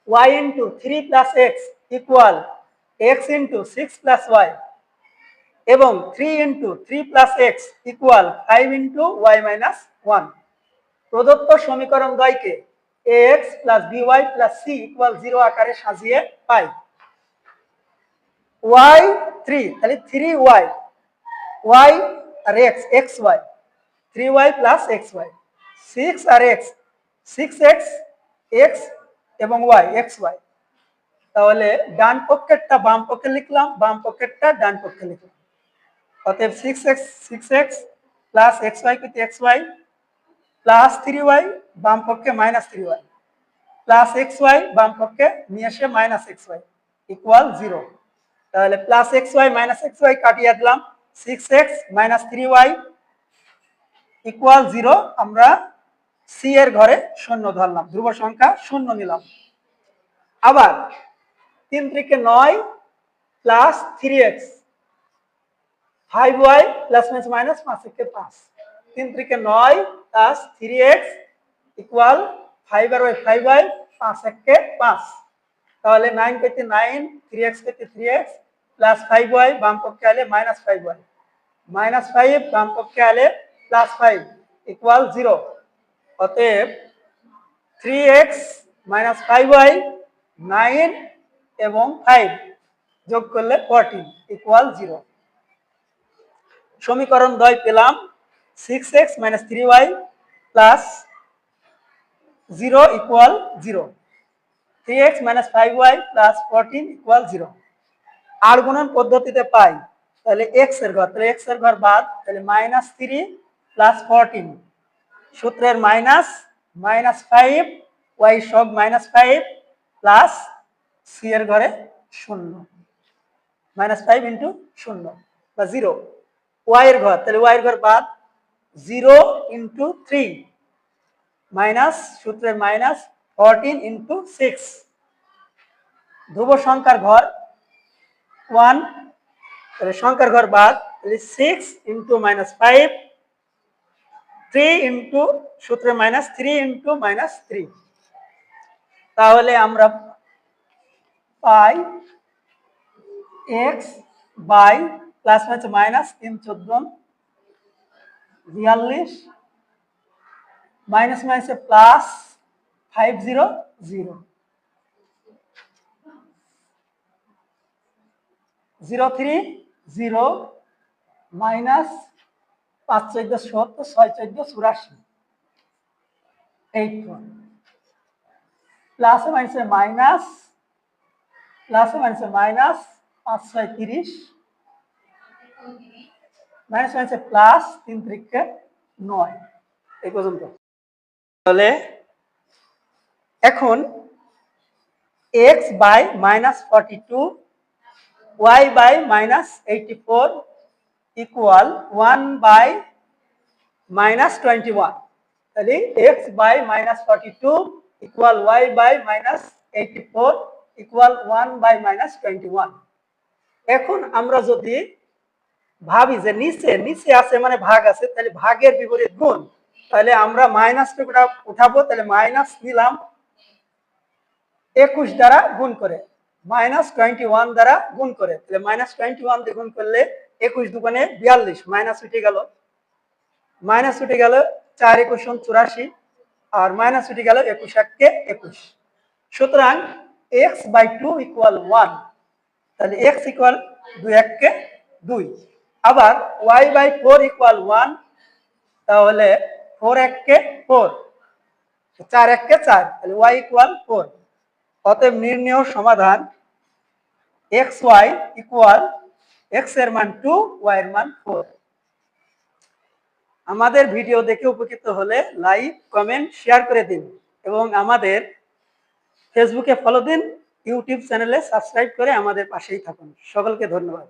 y into 3 plus x equal x into 6 plus y এবং 3 into 3 plus x equal 5 into y minus 1 প্রদত্ত সমীকরণ দ্বয়কে ax plus by plus c equal 0 আকারে সাজিয়ে পাই y 3 তাহলে 3y y আর x xy 3y plus xy 6 আর x 6x x এবং y xy তাহলে ডান পক্ষেরটা বাম পক্ষে লিখলাম বাম পক্ষেরটা ডান পক্ষে লিখলাম অতএব 6x plus xy কত xy plus 3y বাম পক্ষে -3y plus xy বাম পক্ষে নিয়ে এসে -xy ইকুয়াল 0 তাহলে plus xy xy কাটিয়ে দিলাম 6x - 3y ইকুয়াল 0 আমরা c এর ঘরে শূন্য ধরলাম ধ্রুব সংখ্যা শূন্য নিলাম আবার 3 × 9 plus 3x 5y plus minus 5 × 5 3 × 9 plus 3x equal 5 আর y 5y 5 × 5 তাহলে 9 পেতে 9 3x পেতে 3x plus 5y বাম পক্ষে আলে -5y -5 বাম পক্ষে আলে +5 equal 0 অতএব 3x - 5y 9 এবং 5 যোগ করলে 14 equal 0 সমীকরণ 2 পেলাম 6x - 3y plus 0 equal 0 3x - 5y plus 14 equal 0 আর গুণন পদ্ধতিতে পাই তাহলে x এর ঘর তাহলে x এর ঘর বাদ তাহলে -3 plus 14 সূত্রের মাইনাস -5 y সব -5 plus c এর ঘরে 0 -5 into 0 বা 0 y এর ঘর তাহলে y এর ঘর বাদ 0 into 3 মাইনাস সূত্রের মাইনাস 14 into 6 ধ্রুব সংখ্যার ঘর 1 তাহলে সংখ্যার ঘর বাদ তাহলে 6 into -5 3 into সূত্রের মাইনাস 3 into -3 তাহলে আমরা পাই x বাই প্লাস হচ্ছে মাইনাস 3 14 42 মাইনাস মাইনাসে প্লাস 500 03 0 মাইনাস 5 14 70 6 14 84 81 প্লাস মাইনাসে মাইনাস প্লাস মাইনাসে মাইনাস 5 6 30 মাইনাস মাইনাসে প্লাস 3 × 9 এই পর্যন্ত তাহলে এখন x by -42 y by -84 equal 1 by -21 তাহলে x by -42 equal y by -84 equal 1 by -21 এখন আমরা যদি ভাবি যে নিচে নিচে আছে মানে ভাগ আছে তাহলে ভাগের বিপরীত গুণ তাহলে আমরা মাইনাসটা উঠাবো তাহলে মাইনাস নিলাম 21 দ্বারা গুণ করে -21 দ্বারা গুণ করে তাহলে -21 দিয়ে গুণ করলে 21 দুগুণে 42 মাইনাস উঠে গেল 4 × 21 = 84 আর মাইনাস উঠে গেল 21 × 1 = 21 সুতরাং x/2 = 1 তাহলে x = 2 × 1 = 2 আবার y/4 = 1 তাহলে 4 × 1 = 4 4 × 1 = 4 তাহলে y = 4 অতএব নির্ণেয় সমাধান xy = x এর মান 2 y এর মান 4 আমাদের ভিডিও দেখে উপকৃত হলে লাইক কমেন্ট শেয়ার করে দিন এবং আমাদের ফেসবুকে ফলো দিন ইউটিউব চ্যানেলে সাবস্ক্রাইব করে আমাদের পাশেই থাকুন সকলকে ধন্যবাদ